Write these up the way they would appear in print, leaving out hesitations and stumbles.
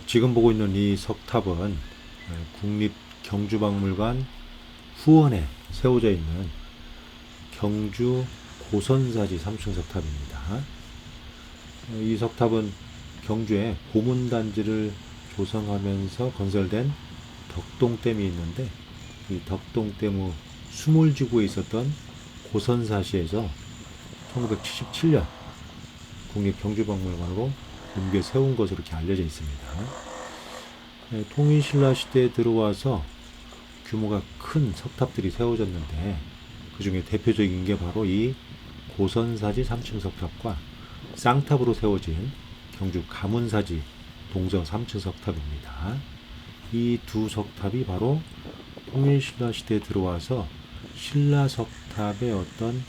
지금 보고 있는 이 석탑은 국립경주박물관 후원에 세워져 있는 경주 고선사지 3층 석탑입니다. 이 석탑은 경주에 고문단지를 조성하면서 건설된 덕동댐이 있는데, 이 덕동댐의 수몰지구에 있었던 고선사시에서 1977년 국립경주박물관으로 옮겨 세운 것으로 이렇게 알려져 있습니다. 통일신라 시대에 들어와서 규모가 큰 석탑들이 세워졌는데, 그 중에 대표적인 게 바로 이 고선사지 3층 석탑과 쌍탑으로 세워진 경주 가문사지 동서 3층 석탑입니다. 이 두 석탑이 바로 통일신라 시대에 들어와서 신라 석탑의 어떤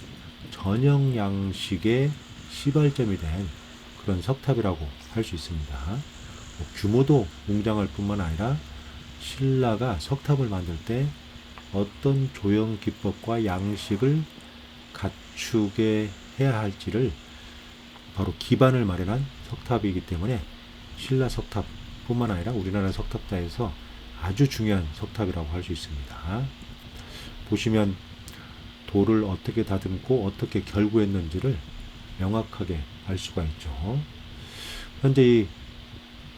전형 양식의 시발점이 된 그런 석탑이라고 할 수 있습니다. 규모도 웅장할 뿐만 아니라 신라가 석탑을 만들 때 어떤 조형 기법과 양식을 갖추게 해야 할지를 바로 기반을 마련한 석탑이기 때문에 신라 석탑뿐만 아니라 우리나라 석탑사에서 아주 중요한 석탑이라고 할 수 있습니다. 보시면 돌을 어떻게 다듬고 어떻게 결구했는지를 명확하게 알 수가 있죠. 현재 이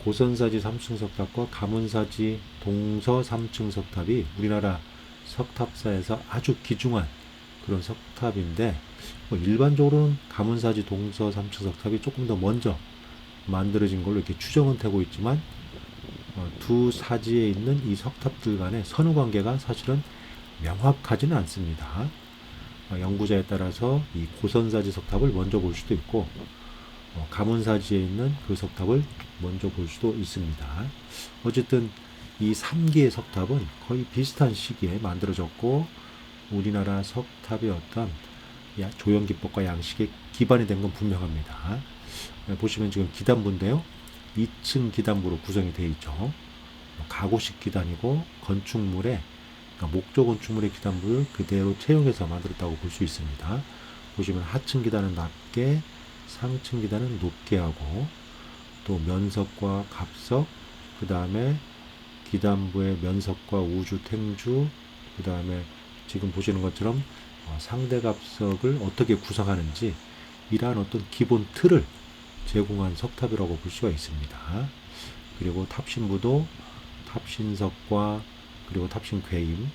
고선사지 3층 석탑과 가문사지 동서 3층 석탑이 우리나라 석탑사에서 아주 귀중한 그런 석탑인데, 일반적으로는 가문사지 동서 3층 석탑이 조금 더 먼저 만들어진 걸로 이렇게 추정은 되고 있지만, 두 사지에 있는 이 석탑들 간의 선후 관계가 사실은 명확하지는 않습니다. 연구자에 따라서 이 고선사지 석탑을 먼저 볼 수도 있고, 가문사지에 있는 그 석탑을 먼저 볼 수도 있습니다. 어쨌든 이 3개의 석탑은 거의 비슷한 시기에 만들어졌고, 우리나라 석탑의 어떤 조형 기법과 양식의 기반이 된 건 분명합니다. 보시면 지금 기단부인데요, 2층 기단부로 구성이 되어 있죠. 가구식 기단이고 건축물에, 그러니까 목조 건축물의 기단부를 그대로 채용해서 만들었다고 볼 수 있습니다. 보시면 하층 기단은 낮게, 상층 기단은 높게 하고, 또 면석과 갑석, 그 다음에 기단부의 면석과 우주, 탱주, 그 다음에 지금 보시는 것처럼 상대갑석을 어떻게 구성하는지 이러한 어떤 기본 틀을 제공한 석탑이라고 볼 수가 있습니다. 그리고 탑신부도 탑신석과 그리고 탑신괴임,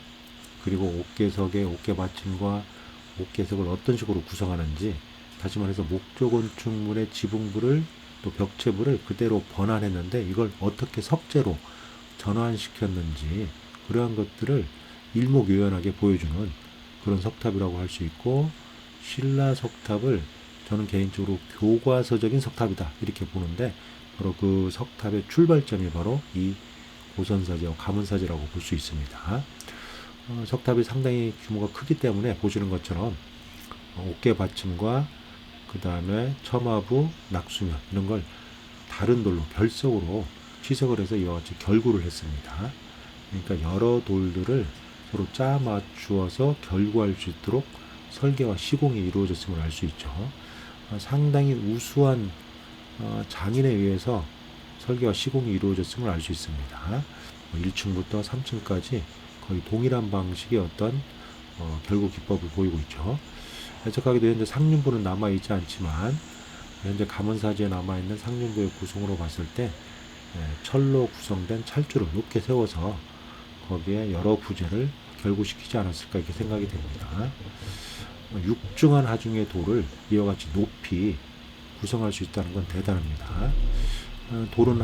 그리고 옥계석의 옥계받침과 옥계석을 어떤 식으로 구성하는지, 다시 말해서 목조 건축물의 지붕부를 또 벽체부를 그대로 번안했는데 이걸 어떻게 석재로 전환시켰는지, 그러한 것들을 일목요연하게 보여주는 그런 석탑이라고 할 수 있고, 신라 석탑을 저는 개인적으로 교과서적인 석탑이다 이렇게 보는데, 바로 그 석탑의 출발점이 바로 이 고선사지와 가문사지라고 볼 수 있습니다. 석탑이 상당히 규모가 크기 때문에 보시는 것처럼 옥계 받침과 그 다음에 첨화부, 낙수면 이런 걸 다른 돌로 별석으로 취석을 해서 이와 같이 결구를 했습니다. 그러니까 여러 돌들을 서로 짜 맞추어서 결구할 수 있도록 설계와 시공이 이루어졌음을 알 수 있죠. 상당히 우수한 장인에 의해서 설계와 시공이 이루어졌음을 알 수 있습니다. 1층부터 3층까지 거의 동일한 방식의 어떤 결구 기법을 보이고 있죠. 해석하기도 현재 상륜부는 남아있지 않지만, 현재 가문사지에 남아있는 상륜부의 구성으로 봤을 때 철로 구성된 찰주를 높게 세워서 거기에 여러 부재를 결구시키지 않았을까 이렇게 생각이 됩니다. 육중한 하중의 돌을 이와 같이 높이 구성할 수 있다는 건 대단합니다. 돌은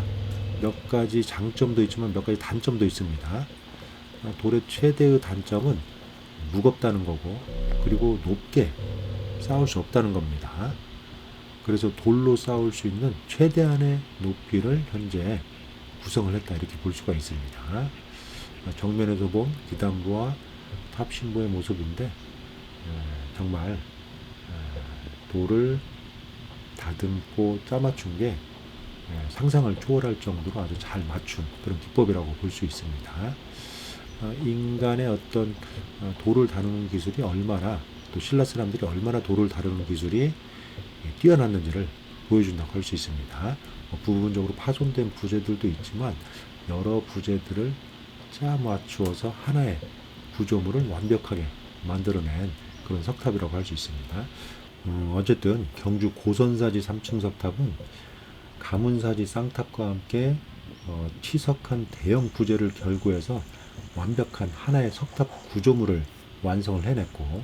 몇 가지 장점도 있지만 몇 가지 단점도 있습니다. 돌의 최대의 단점은 무겁다는 거고, 그리고 높게 쌓을 수 없다는 겁니다. 그래서 돌로 쌓을 수 있는 최대한의 높이를 현재 구성을 했다 이렇게 볼 수가 있습니다. 정면에서 본 기단부와 탑신부의 모습인데, 정말 돌을 다듬고 짜맞춘 게 상상을 초월할 정도로 아주 잘 맞춘 그런 기법이라고 볼 수 있습니다. 인간의 어떤 돌을 다루는 기술이 얼마나, 또 신라 사람들이 얼마나 돌을 다루는 기술이 뛰어났는지를 보여준다고 할 수 있습니다. 부분적으로 파손된 부재들도 있지만 여러 부재들을 짜 맞추어서 하나의 구조물을 완벽하게 만들어낸 그런 석탑이라고 할 수 있습니다. 어쨌든 경주 고선사지 3층 석탑은 가문사지 쌍탑과 함께 치석한 대형 부재를 결구해서 완벽한 하나의 석탑 구조물을 완성을 해냈고,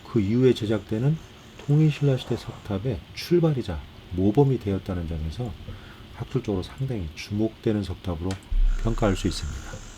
그 이후에 제작되는 통일신라시대 석탑의 출발이자 모범이 되었다는 점에서 학술적으로 상당히 주목되는 석탑으로 평가할 수 있습니다.